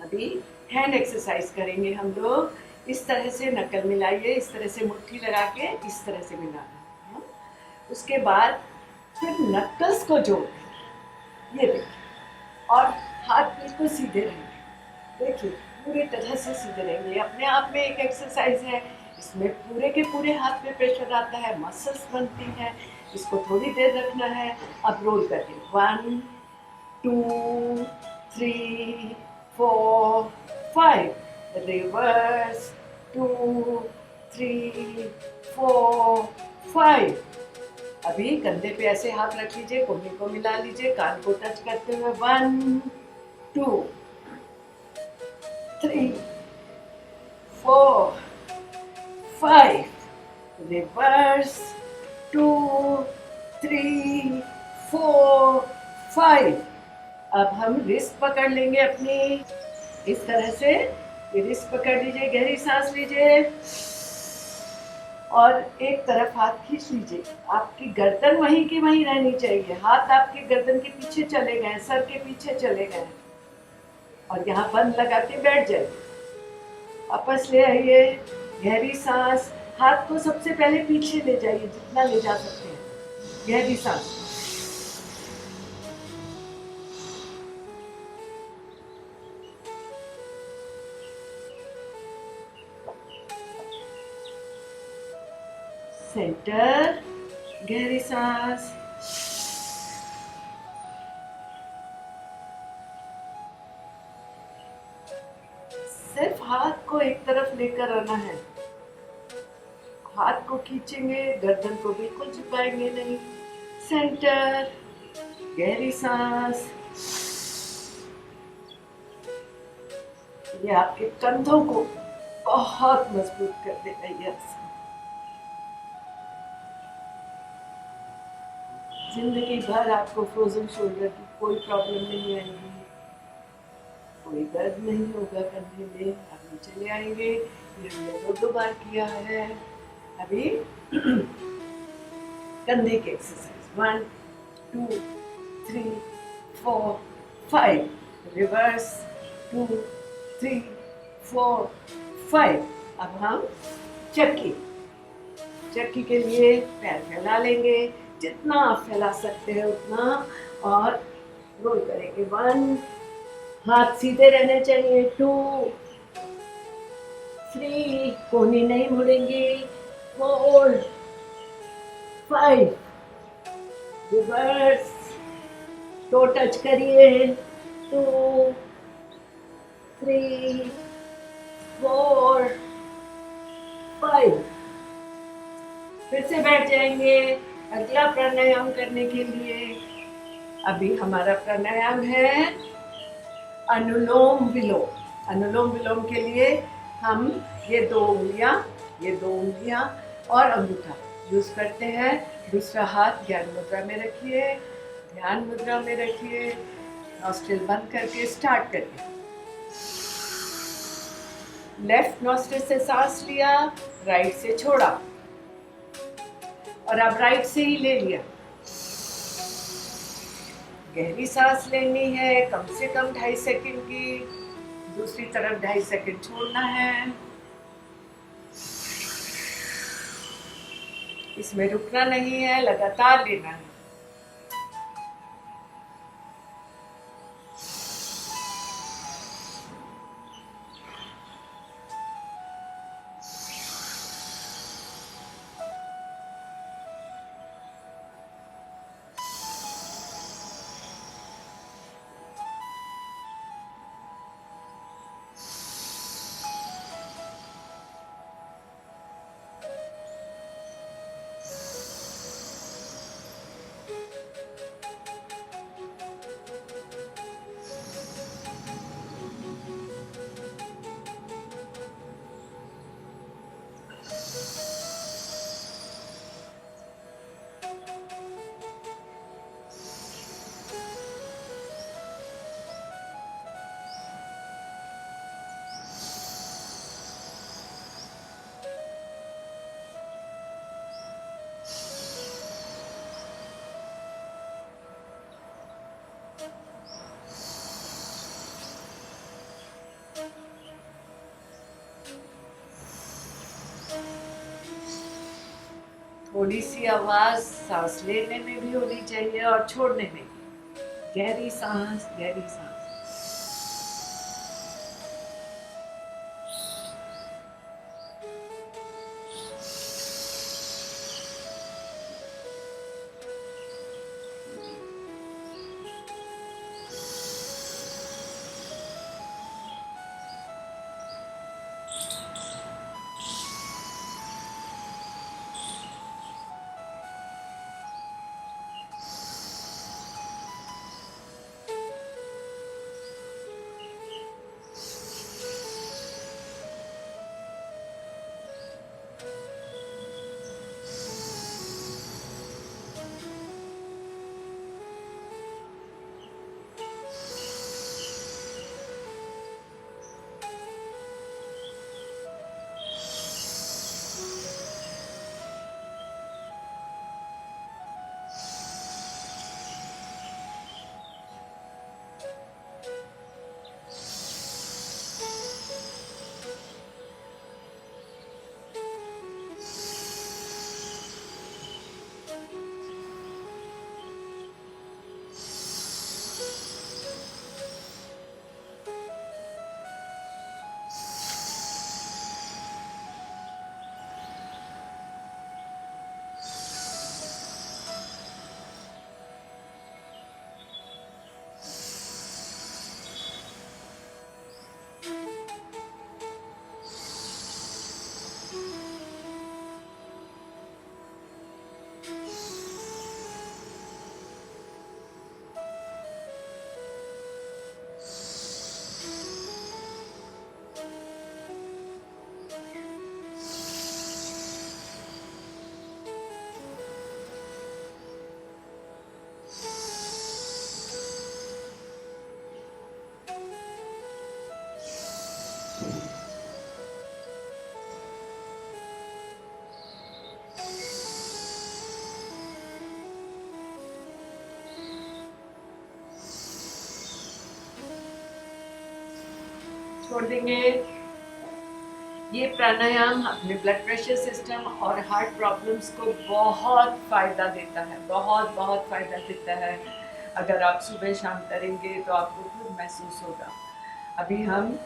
अभी हैंड एक्सरसाइज करेंगे हम लोग। इस तरह से नकल मिलाइए, इस तरह से मुट्ठी लगा के इस तरह से मिलाना है। उसके बाद फिर नकल्स को जोड़ ये देखिए, और हाथ बिल्कुल सीधे रहेंगे। देखिए पूरी तरह से सीधे रहेंगे। अपने आप में एक एक्सरसाइज है, इसमें पूरे के पूरे हाथ में प्रेशर आता है, मसल्स बनती हैं। इसको थोड़ी देर रखना है। अब रोल करके 1 2 3 4 5, रिवर्स 2 3 4 5। अभी कंधे पे ऐसे हाथ रख लीजिए, कोहनी को मिला लीजिए, कान को टच करते हुए 1 2 3 4 5, रिवर्स 2 3 4 5। अब हम रिस्ट पकड़ लेंगे अपनी, इस तरह से ये रिस्ट पकड़ लीजिए, गहरी सांस लीजिए और एक तरफ हाथ खींच लीजिए। आपकी गर्दन वहीं की वहीं रहनी चाहिए, हाथ आपके गर्दन के पीछे चले गए, सर के पीछे चले गए, और यहाँ बंद लगा के बैठ जाइए। वापस ले आइए, गहरी सांस, हाथ को सबसे पहले पीछे ले जाइए जितना ले जा सकते हैं, गहरी सांस। सेंटर, गहरी सांस, सिर्फ हाथ को एक तरफ लेकर आना है। हाथ को खींचेंगे, गर्दन को बिल्कुल झुकाएंगे नहीं। सेंटर, गहरी सांस। ये आपके कंधों को बहुत मजबूत कर देगा ये आसन। जिंदगी भर आपको फ्रोजन शोल्डर की कोई प्रॉब्लम नहीं आएगी, कोई दर्द नहीं होगा कंधे में। अब नीचे ले आएंगे, ये हमने 2 बार किया है। अभी कंधे के एक्सरसाइज 1 2 3 4 5, रिवर्स 2 3 4 5। अब हम चक्की के लिए पैर फैला लेंगे, जितना आप फैला सकते हैं उतना, और रोल करेंगे 1, हाथ सीधे रहने चाहिए, 2 3, कोहनी नहीं मुड़ेंगी, 4 5, रिवर्स, टो टच करिए, 2 3 4 5। फिर से बैठ जाएंगे अगला प्राणायाम करने के लिए। अभी हमारा प्राणायाम है अनुलोम विलोम। अनुलोम विलोम के लिए हम ये 2 उंगलियां और अंगूठा यूज करते हैं। दूसरा हाथ ज्ञान मुद्रा में रखिए, ध्यान मुद्रा में रखिए, नॉस्ट्रिल बंद करके स्टार्ट करिए। लेफ्ट नॉस्ट्रिल से सांस लिया, राइट से छोड़ा, और अब राइट से ही ले लिया। गहरी सांस लेनी है, कम से कम 2.5 सेकंड की। दूसरी तरफ 2.5 सेकंड छोड़ना है। इसमें रुकना नहीं है, लगातार लेना है। थोड़ी सी आवाज सांस लेने में भी होनी चाहिए और छोड़ने में भी। गहरी सांस, गहरी सांस। छोड़ देंगे। ये प्राणायाम अपने ब्लड प्रेशर सिस्टम और हार्ट प्रॉब्लम्स को बहुत फ़ायदा देता है, बहुत बहुत फ़ायदा देता है। अगर आप सुबह शाम करेंगे तो आपको खुद महसूस होगा। अभी हम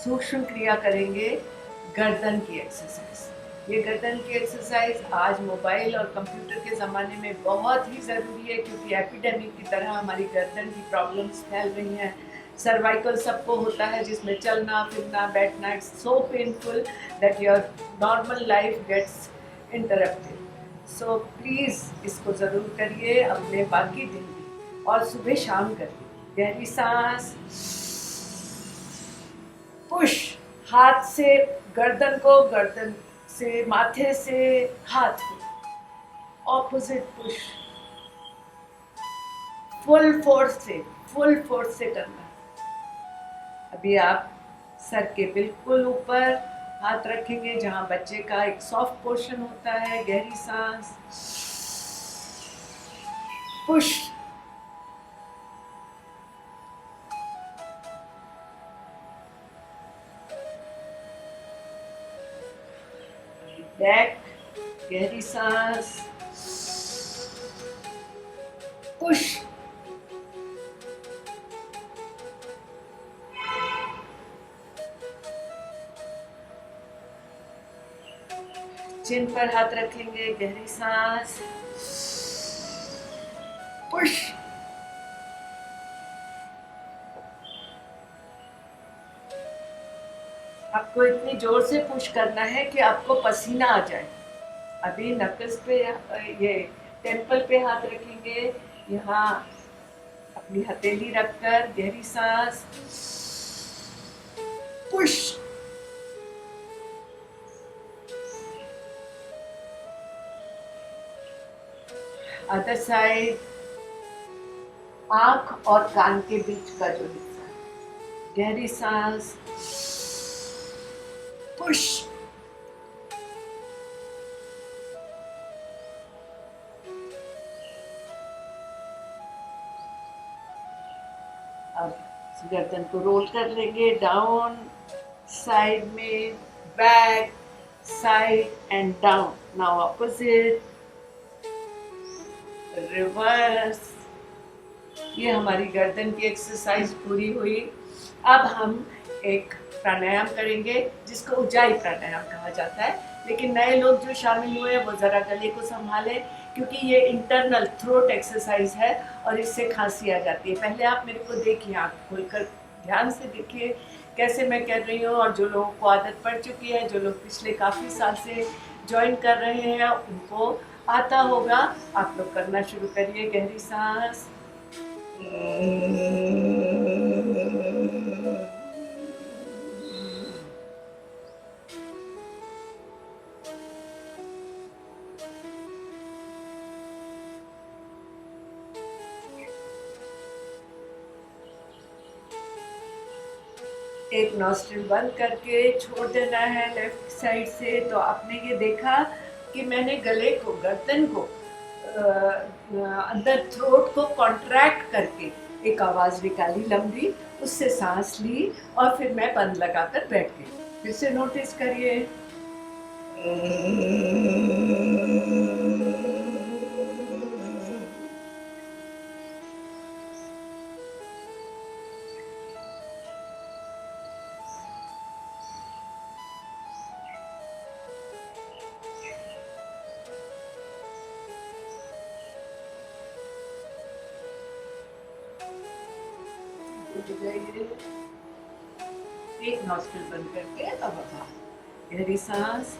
सूक्ष्म क्रिया करेंगे, गर्दन की एक्सरसाइज। ये गर्दन की एक्सरसाइज आज मोबाइल और कंप्यूटर के ज़माने में बहुत ही ज़रूरी है, क्योंकि एपिडेमिक की तरह हमारी गर्दन की प्रॉब्लम्स फैल रही हैं। सर्वाइकल सबको होता है, जिसमें चलना फिरना बैठना, it's so painful that your normal life gets interrupted. So please इसको ज़रूर करिए अपने बाकी दिन भी, और सुबह शाम करिए। गहरी सांस, पुश, हाथ से गर्दन को, गर्दन से माथे से हाथ को, ऑपोजिट पुश, फुल फोर्स से करना। अभी आप सर के बिल्कुल ऊपर हाथ रखेंगे, जहां बच्चे का एक सॉफ्ट पोर्शन होता है। गहरी सांस, पुश, बैक, गहरी सांस, पुश, चिन पर हाथ रखेंगे, गहरी सांस, पुश, आपको इतनी जोर से पुश करना है कि आपको पसीना आ जाए। अभी नक्स पे ये टेम्पल पे हाथ रखेंगे, यहाँ अपनी हथेली रखकर गहरी सांस, पुश, अदर साइड, आंख और कान के बीच का जो हिस्सा है, गहरी सांस, पुश, अब गर्दन को रोल कर लेंगे डाउन, साइड में, back, side and down. Now opposite, reverse. ये हमारी गर्दन की एक्सरसाइज पूरी हुई। अब हम एक प्राणायाम करेंगे जिसको उज्जाई प्राणायाम कहा जाता है, लेकिन नए लोग जो शामिल हुए हैं वो ज़रा गले को संभालें, क्योंकि ये इंटरनल थ्रोट एक्सरसाइज है और इससे खांसी आ जाती है। पहले आप मेरे को देखिए, आँख खोलकर ध्यान से देखिए कैसे मैं कर रही हूँ, और जो लोगों को आदत पड़ चुकी है, जो लोग पिछले काफ़ी साल से ज्वाइन कर रहे हैं, उनको आता होगा। आप लोग करना शुरू करिए। गहरी सांस, एक नॉस्ट्रिल बंद करके छोड़ देना है लेफ्ट साइड से। तो आपने ये देखा कि मैंने गले को, गर्दन को, अंदर थ्रोट को कॉन्ट्रैक्ट करके एक आवाज़ निकाली लंबी, उससे सांस ली और फिर मैं बंद लगाकर बैठ गई। फिर से नोटिस करिए। एक नॉस्ट्रिल बंद करके अब गहरी सांस,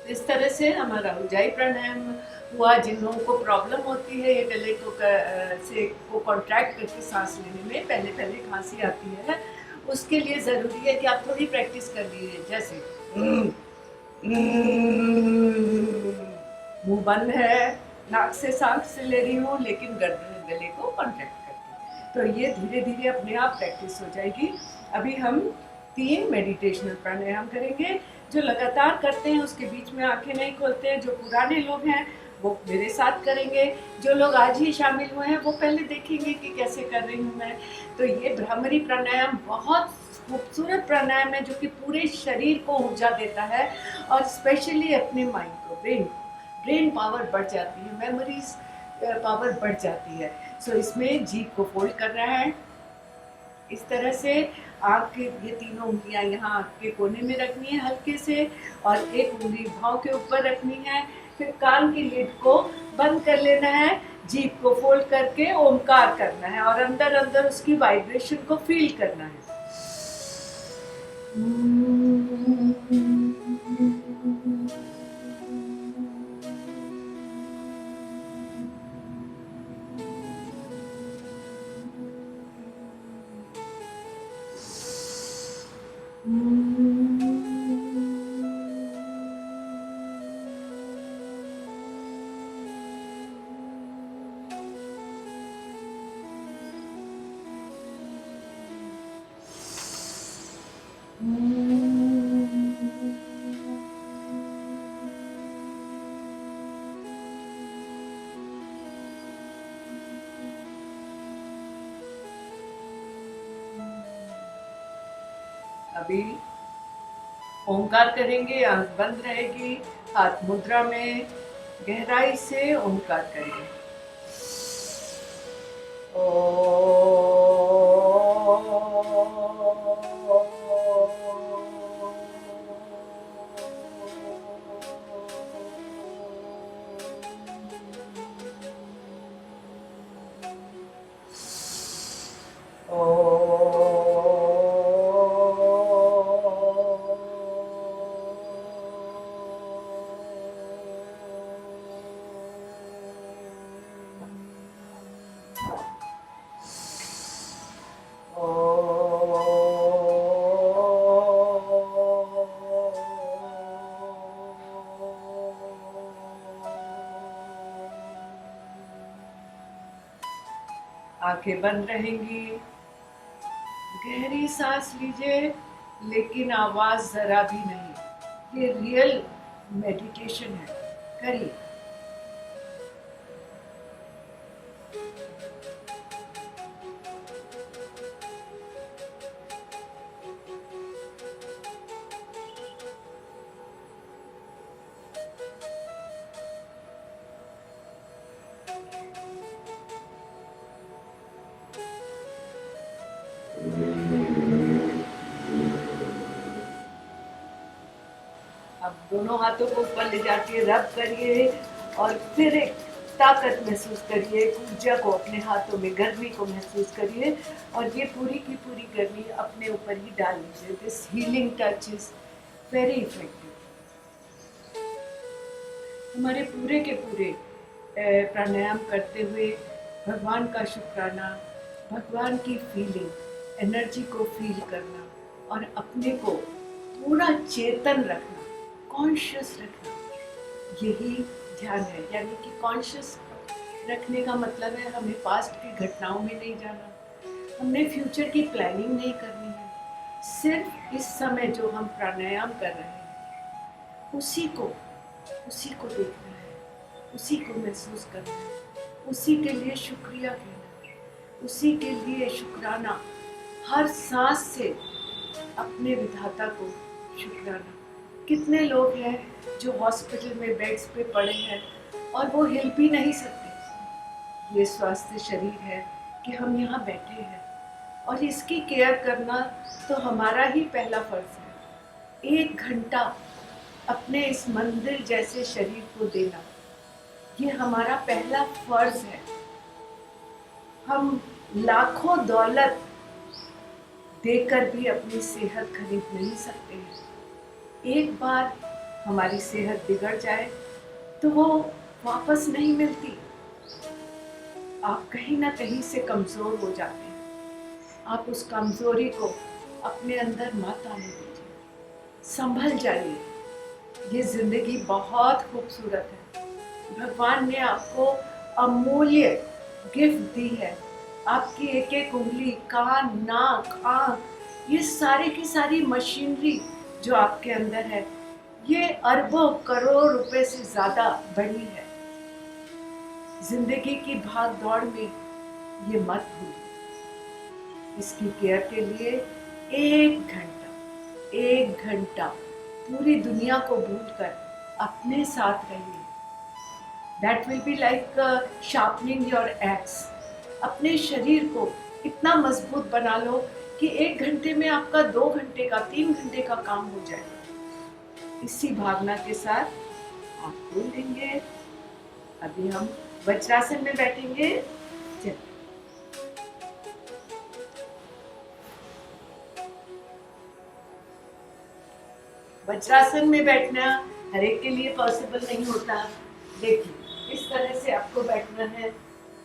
इस तरह से हमारा उज्जाई प्राणायाम हुआ। जिन लोगों को प्रॉब्लम होती है ये गले को से को कॉन्ट्रैक्ट करके सांस लेने में, पहले पहले खांसी आती है, उसके लिए ज़रूरी है कि आप थोड़ी प्रैक्टिस कर लीजिए। जैसे मुंह बंद है, नाक से सांस ले रही हूँ, लेकिन गले को कॉन्ट्रैक्ट करके, तो ये धीरे धीरे अपने आप प्रैक्टिस हो जाएगी। अभी हम 3 मेडिटेशनल प्राणायाम करेंगे। जो लगातार करते हैं उसके बीच में आंखें नहीं खोलते हैं। जो पुराने लोग हैं वो मेरे साथ करेंगे, जो लोग आज ही शामिल हुए हैं वो पहले देखेंगे कि कैसे कर रही हूँ मैं। तो ये भ्रामरी प्राणायाम बहुत खूबसूरत प्राणायाम है जो कि पूरे शरीर को ऊर्जा देता है, और स्पेशली अपने माइंड को, ब्रेन पावर बढ़ जाती है, मेमोरीज पावर बढ़ जाती है। सो इसमें जीभ को फोल्ड करना है इस तरह से। आँख के ये तीनों उंगलियां यहाँ आँख के कोने में रखनी है हल्के से, और एक उंगली भाव के ऊपर रखनी है। फिर कान की लिड को बंद कर लेना है, जीभ को फोल्ड करके ओमकार करना है, और अंदर अंदर उसकी वाइब्रेशन को फील करना है। Mm-hmm. うん अभी ओंकार करेंगे, आंख बंद रहेगी, हाथ मुद्रा में गहराई से ओंकार करेंगे। आंखें बंद रहेंगी, गहरी सांस लीजिए, लेकिन आवाज जरा भी नहीं। ये रियल मेडिटेशन है, करिए। अब दोनों हाथों को ऊपर ले जाके रब करिए और फिर एक ताकत महसूस करिए, ऊर्जा को अपने हाथों में, गर्मी को महसूस करिए और ये पूरी की पूरी गर्मी अपने ऊपर ही डाल लीजिए। This healing touch is very effective. हमारे पूरे के पूरे प्राणायाम करते हुए भगवान का शुक्राना, भगवान की फीलिंग, एनर्जी को फील करना और अपने को पूरा चेतन रखना, कॉन्शियस रखना, यही ध्यान है। यानी कि कॉन्शियस रखने का मतलब है हमें पास्ट की घटनाओं में नहीं जाना, हमने फ्यूचर की प्लानिंग नहीं करनी है। सिर्फ इस समय जो हम प्राणायाम कर रहे हैं उसी को देखना है, उसी को महसूस करना है, उसी के लिए शुक्रिया कहना है, उसी के लिए शुक्राना, हर सांस से अपने विधाता को शुक्राना। कितने लोग हैं जो हॉस्पिटल में बेड्स पे पड़े हैं और वो हिल भी नहीं सकते। ये स्वास्थ्य शरीर है कि हम यहाँ बैठे हैं और इसकी केयर करना तो हमारा ही पहला फर्ज है। 1 घंटा अपने इस मंदिर जैसे शरीर को देना, ये हमारा पहला फर्ज है। हम लाखों दौलत देकर भी अपनी सेहत खरीद नहीं सकते हैं। एक बार हमारी सेहत बिगड़ जाए तो वो वापस नहीं मिलती। आप कहीं ना कहीं से कमज़ोर हो जाते हैं। आप उस कमज़ोरी को अपने अंदर मत आने दीजिए, संभल जाइए। ये ज़िंदगी बहुत खूबसूरत है। भगवान ने आपको अमूल्य गिफ्ट दी है। आपकी एक एक उंगली, कान, नाक, आँख, ये सारी की सारी मशीनरी जो आपके अंदर है, ये अरबों करोड़ रुपए से ज़्यादा बड़ी है। जिंदगी की भाग दौड़ में ये मत भूलिए। इसकी केयर के लिए 1 घंटा पूरी दुनिया को भूलकर अपने साथ रहिए। That will be like sharpening your axe। अपने शरीर को इतना मजबूत बना लो कि 1 घंटे में आपका 2 घंटे का, 3 घंटे का काम हो जाए। इसी भावना के साथ आप खोल देंगे। अभी हम वज्रासन में बैठेंगे। चलिए, वज्रासन में बैठना हर एक के लिए पॉसिबल नहीं होता। देखिए, इस तरह से आपको बैठना है,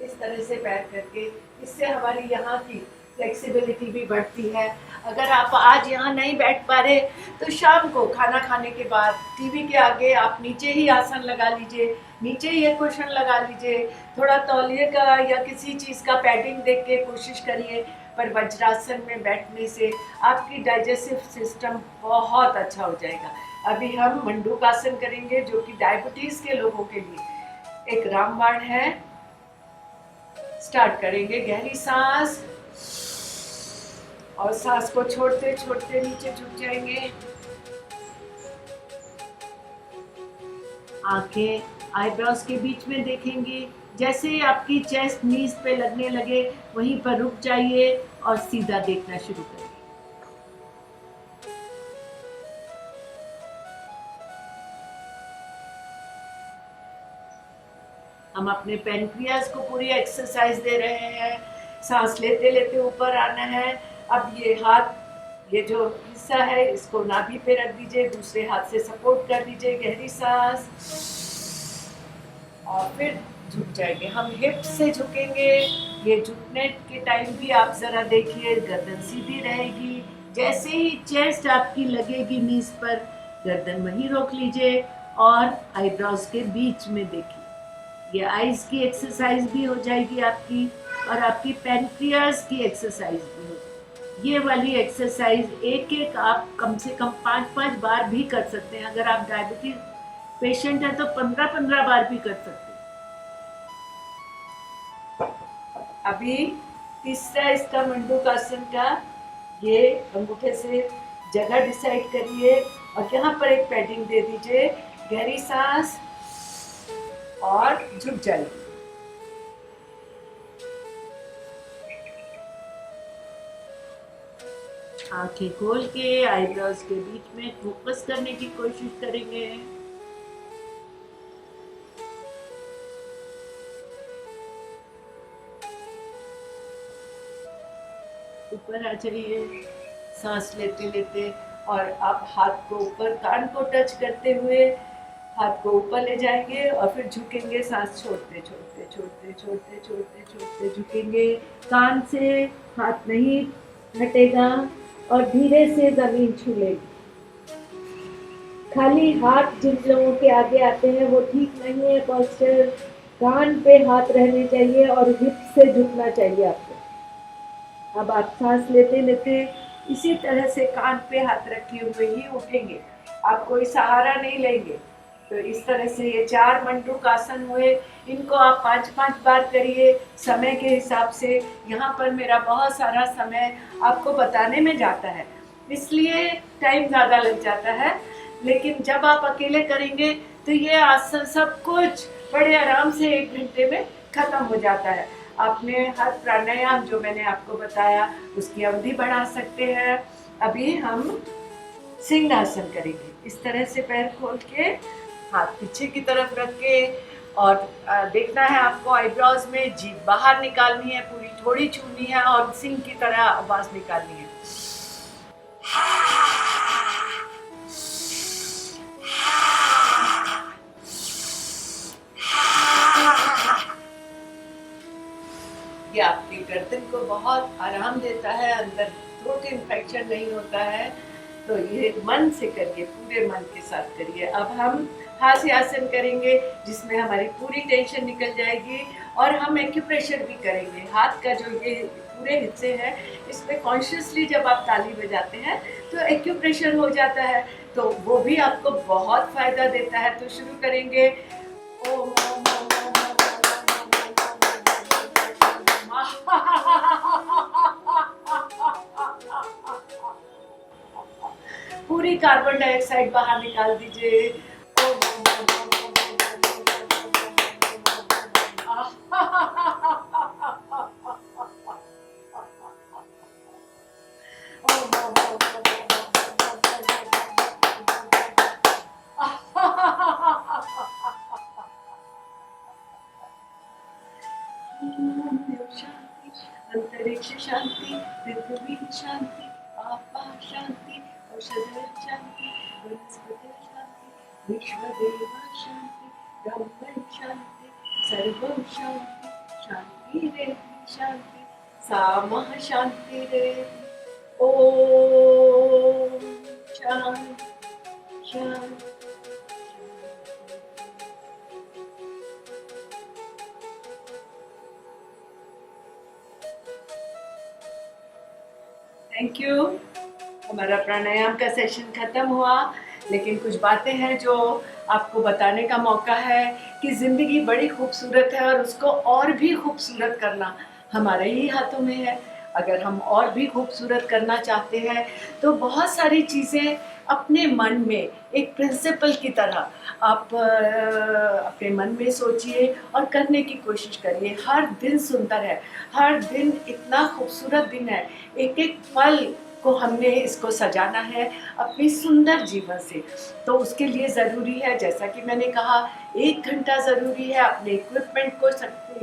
इस तरह से पैर करके। इससे हमारी यहाँ की फ्लेक्सिबिलिटी भी बढ़ती है। अगर आप आज यहाँ नहीं बैठ पा रहे तो शाम को खाना खाने के बाद टीवी के आगे आप नीचे ही आसन लगा लीजिए, नीचे ही एक क्वेश्चन लगा लीजिए। थोड़ा तौलिए का या किसी चीज़ का पैडिंग देख के कोशिश करिए। पर वज्रासन में बैठने से आपकी डाइजेस्टिव सिस्टम बहुत अच्छा हो जाएगा। अभी हम मंडूकासन करेंगे, जो कि डायबिटीज़ के लोगों के लिए एक रामबाण है। स्टार्ट करेंगे। गहरी सांस, और सांस को छोड़ते छोड़ते नीचे झुक जाएंगे। आंखें आईब्रोज के बीच में देखेंगे। जैसे ही आपकी चेस्ट नीज पे लगने लगे वहीं पर रुक जाइए और सीधा देखना शुरू करिए। हम अपने पेनक्रियास को पूरी एक्सरसाइज दे रहे हैं। सांस लेते लेते ऊपर आना है। अब ये हाथ, ये जो हिस्सा है इसको नाभि पे रख दीजिए, दूसरे हाथ से सपोर्ट कर दीजिए। गहरी सांस और फिर झुक जाएंगे। हम हिप से झुकेंगे। ये झुकने के टाइम भी आप जरा देखिए, गर्दन सीधी रहेगी। जैसे ही चेस्ट आपकी लगेगी नीज पर, गर्दन वहीं रोक लीजिए और आईब्रोज के बीच में देखिए। ये आईज की एक्सरसाइज भी हो जाएगी आपकी और आपकी पेनक्रियास की एक्सरसाइज भी हो जाएगी। ये वाली एक्सरसाइज एक एक आप कम से कम 5-5 बार भी कर सकते हैं। अगर आप डायबिटीज पेशेंट है तो 15-15 बार भी कर सकते हैं। अभी तीसरा इसका मंडूकासन का, ये अंगूठे से जगह डिसाइड करिए और यहाँ पर एक पैडिंग दे दीजिए। गहरी सांस और झुक जाइए। आंखें खोल के आईब्रोज के बीच में फोकस करने की कोशिश करेंगे। ऊपर आ जाइए सांस लेते लेते और आप हाथ को ऊपर कान को टच करते हुए हाथ को ऊपर ले जाएंगे और फिर झुकेंगे। सांस छोड़ते छोड़ते छोड़ते छोड़ते छोड़ते छोड़ते झुकेंगे। कान से हाथ नहीं हटेगा और धीरे से जमीन छू लेगी। खाली हाथ जिन लोगों के आगे आते हैं वो ठीक नहीं है पोस्चर। कान पे हाथ रहने चाहिए और हिप से झुकना चाहिए आपको। अब आप सांस लेते लेते इसी तरह से कान पे हाथ रखे हुए ही उठेंगे। आप कोई सहारा नहीं लेंगे। तो इस तरह से ये 4 मंडूकासन हुए। इनको आप 5-5 बार करिए समय के हिसाब से। यहाँ पर मेरा बहुत सारा समय आपको बताने में जाता है, इसलिए टाइम ज़्यादा लग जाता है। लेकिन जब आप अकेले करेंगे तो ये आसन सब कुछ बड़े आराम से 1 घंटे में खत्म हो जाता है। आपने हर प्राणायाम जो मैंने आपको बताया उसकी अवधि बढ़ा सकते हैं। अभी हम सिंहासन करेंगे। इस तरह से पैर खोल के हाथ पीछे की तरफ रख के और देखना है आपको आईब्रोज में जीभ बाहर निकालनी है, पूरी थोड़ी छूनी है और सिंह की तरह आवाज निकालनी है। ये आपकी गर्दन को बहुत आराम देता है, अंदर थ्रोट इन्फेक्शन नहीं होता है। तो ये मन से करिए, पूरे मन के साथ करिए। अब हम हास्यासन करेंगे जिसमें हमारी पूरी टेंशन निकल जाएगी और हम एक्यूप्रेशर भी करेंगे। हाथ का जो ये पूरे हिस्से हैं इसमें कॉन्शियसली जब आप ताली बजाते हैं तो एक्यूप्रेशर हो जाता है, तो वो भी आपको बहुत फायदा देता है। तो शुरू करेंगे। ओम पूरी कार्बन डाइऑक्साइड बाहर निकाल दीजिए। शांति, अंतरिक्ष शांति, पृथ्वी शांति, आपा शांति, औषध शांति, वनस्पति शांति, विश्वदेव शांति, ब्रह्म शांति, सर्वं शांति, शांति रेति शांति, सामः शांति रेति। ओम शांति शांति। Thank you. हमारा प्राणायाम का सेशन खत्म हुआ, लेकिन कुछ बातें हैं जो आपको बताने का मौका है कि ज़िंदगी बड़ी खूबसूरत है और उसको और भी खूबसूरत करना हमारे ही हाथों में है। अगर हम और भी खूबसूरत करना चाहते हैं तो बहुत सारी चीज़ें अपने मन में एक प्रिंसिपल की तरह आप अपने मन में सोचिए और करने की कोशिश करिए। हर दिन सुंदर है, हर दिन इतना खूबसूरत दिन है। एक एक पल को हमने इसको सजाना है अपनी सुंदर जीवन से। तो उसके लिए ज़रूरी है, जैसा कि मैंने कहा, 1 घंटा ज़रूरी है अपने इक्विपमेंट को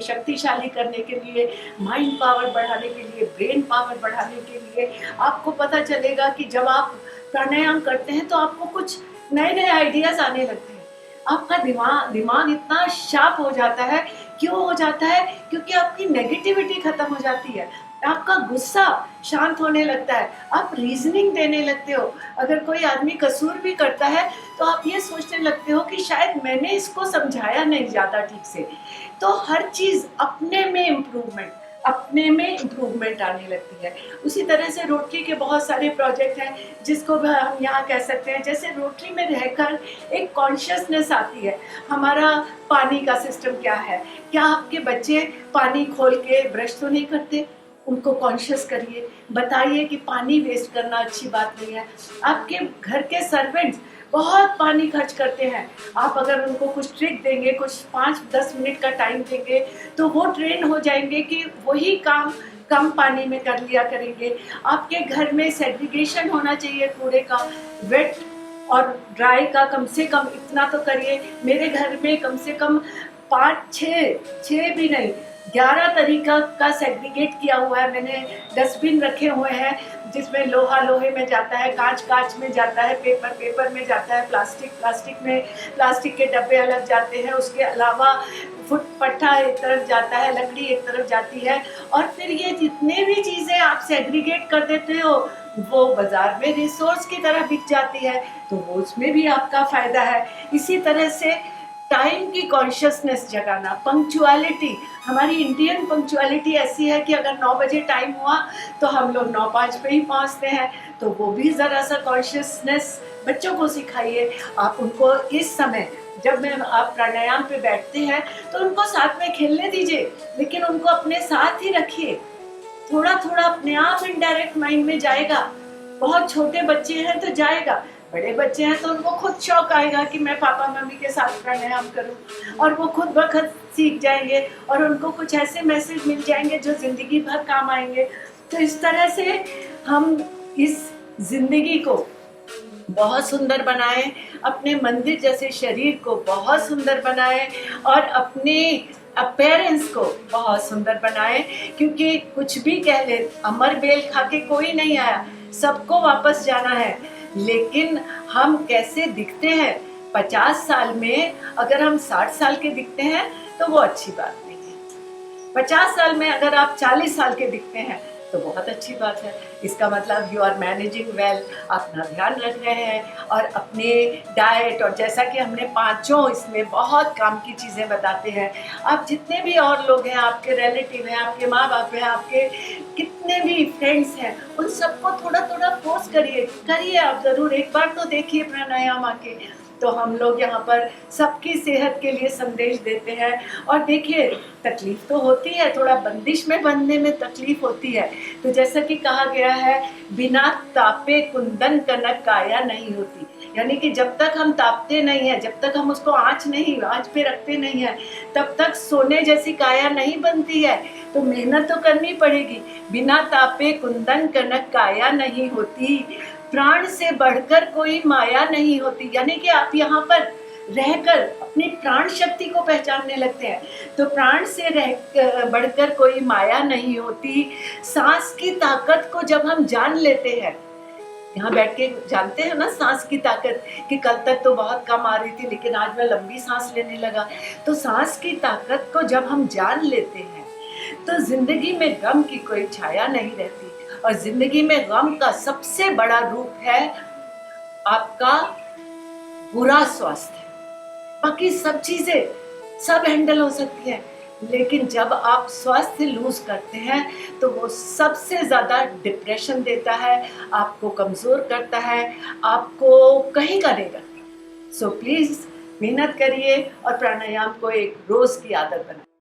शक्तिशाली करने के लिए, माइंड पावर बढ़ाने के लिए, ब्रेन पावर बढ़ाने के लिए। आपको पता चलेगा कि जब आप प्राणायाम करते हैं तो आपको कुछ नए नए आइडियाज़ आने लगते हैं। आपका दिमाग इतना शार्प हो जाता है। क्यों हो जाता है? क्योंकि आपकी नेगेटिविटी खत्म हो जाती है, आपका गुस्सा शांत होने लगता है, आप रीजनिंग देने लगते हो। अगर कोई आदमी कसूर भी करता है तो आप ये सोचने लगते हो कि शायद मैंने इसको समझाया नहीं ज़्यादा ठीक से। तो हर चीज़ अपने में इम्प्रूवमेंट आने लगती है। उसी तरह से रोटरी के बहुत सारे प्रोजेक्ट हैं जिसको भी हम यहाँ कह सकते हैं। जैसे रोटरी में रहकर एक कॉन्शियसनेस आती है। हमारा पानी का सिस्टम क्या है? क्या आपके बच्चे पानी खोल के ब्रश तो नहीं करते? उनको कॉन्शियस करिए, बताइए कि पानी वेस्ट करना अच्छी बात नहीं है। आपके घर के सर्वेंट्स बहुत पानी खर्च करते हैं। आप अगर उनको कुछ ट्रिक देंगे, कुछ 5-10 मिनट का टाइम देंगे तो वो ट्रेन हो जाएंगे कि वही काम कम पानी में कर लिया करेंगे। आपके घर में सेग्रीगेशन होना चाहिए कूड़े का, वेट और ड्राई का कम से कम इतना तो करिए। मेरे घर में कम से कम 5-6 भी नहीं, 11 तरीका का सेग्रीगेट किया हुआ है मैंने। डस्टबिन रखे हुए हैं जिसमें लोहा लोहे में जाता है, कांच में जाता है, पेपर में जाता है, प्लास्टिक में प्लास्टिक के डब्बे अलग जाते हैं। उसके अलावा पट्टा एक तरफ जाता है, लकड़ी एक तरफ जाती है। और फिर ये जितने भी चीज़ें आप सेग्रीगेट कर देते हो वो बाजार में रिसोर्स की तरह बिक जाती है, तो वो उसमें भी आपका फ़ायदा है। इसी तरह से टाइम की कॉन्शियसनेस जगाना, पंक्चुअलिटी। हमारी इंडियन पंक्चुअलिटी ऐसी है कि अगर 9 बजे टाइम हुआ तो हम लोग 9:05 पे ही पहुंचते हैं। तो वो भी ज़रा सा कॉन्शियसनेस बच्चों को सिखाइए। आप उनको इस समय जब में आप प्राणायाम पे बैठते हैं तो उनको साथ में खेलने दीजिए, लेकिन उनको अपने साथ ही रखिए। थोड़ा थोड़ा अपने आप इनडायरेक्ट माइंड में जाएगा। बहुत छोटे बच्चे हैं तो जाएगा, बड़े बच्चे हैं तो उनको खुद शौक आएगा कि मैं पापा मम्मी के साथ प्राणायाम करूं, और वो खुद ब खुद सीख जाएंगे और उनको कुछ ऐसे मैसेज मिल जाएंगे जो ज़िंदगी भर काम आएंगे। तो इस तरह से हम इस ज़िंदगी को बहुत सुंदर बनाएं, अपने मंदिर जैसे शरीर को बहुत सुंदर बनाएं और अपने अपीयरेंस को बहुत सुंदर बनाएं। क्योंकि कुछ भी कह ले, अमर बेल खा के कोई नहीं आया, सबको वापस जाना है। लेकिन हम कैसे दिखते हैं 50 साल में, अगर हम 60 साल के दिखते हैं तो वो अच्छी बात नहीं है। 50 साल में अगर आप 40 साल के दिखते हैं तो बहुत अच्छी बात है। इसका मतलब यू आर मैनेजिंग वेल, अपना ध्यान रख रहे हैं और अपने डाइट, और जैसा कि हमने पांचों इसमें बहुत काम की चीज़ें बताते हैं। आप जितने भी और लोग हैं, आपके रिलेटिव हैं, आपके माँ बाप हैं, आपके कितने भी फ्रेंड्स हैं, उन सबको थोड़ा थोड़ा फोर्स करिए आप ज़रूर। एक बार तो देखिए प्राणायाम आके। तो हम लोग यहाँ पर सबकी सेहत के लिए संदेश देते हैं। और देखिए, तकलीफ तो होती है, थोड़ा बंदिश में बनने में तकलीफ होती है। तो जैसा कि कहा गया है, बिना तापे कुंदन कनक काया नहीं होती। यानी कि जब तक हम तापते नहीं हैं, जब तक हम उसको आँच पे रखते नहीं हैं, तब तक सोने जैसी काया नहीं बनती है। तो मेहनत तो करनी पड़ेगी। बिना तापे कुंदन कनक काया नहीं होती, प्राण से बढ़कर कोई माया नहीं होती। यानी कि आप यहाँ पर रहकर अपनी प्राण शक्ति को पहचानने लगते हैं। तो प्राण से बढ़कर कोई माया नहीं होती। सांस की ताकत को जब हम जान लेते हैं, यहाँ बैठ के जानते हैं ना सांस की ताकत, कि कल तक तो बहुत कम आ रही थी लेकिन आज मैं लंबी सांस लेने लगा। तो सांस की ताकत को जब हम जान लेते हैं तो जिंदगी में गम की कोई छाया नहीं रहती। और जिंदगी में गम का सबसे बड़ा रूप है आपका बुरा स्वास्थ्य। बाकी सब चीजें सब हैंडल हो सकती है, लेकिन जब आप स्वास्थ्य लूज करते हैं तो वो सबसे ज्यादा डिप्रेशन देता है, आपको कमजोर करता है, आपको कहीं का नहीं रखता। सो प्लीज मेहनत करिए और प्राणायाम को एक रोज की आदत बनाइए।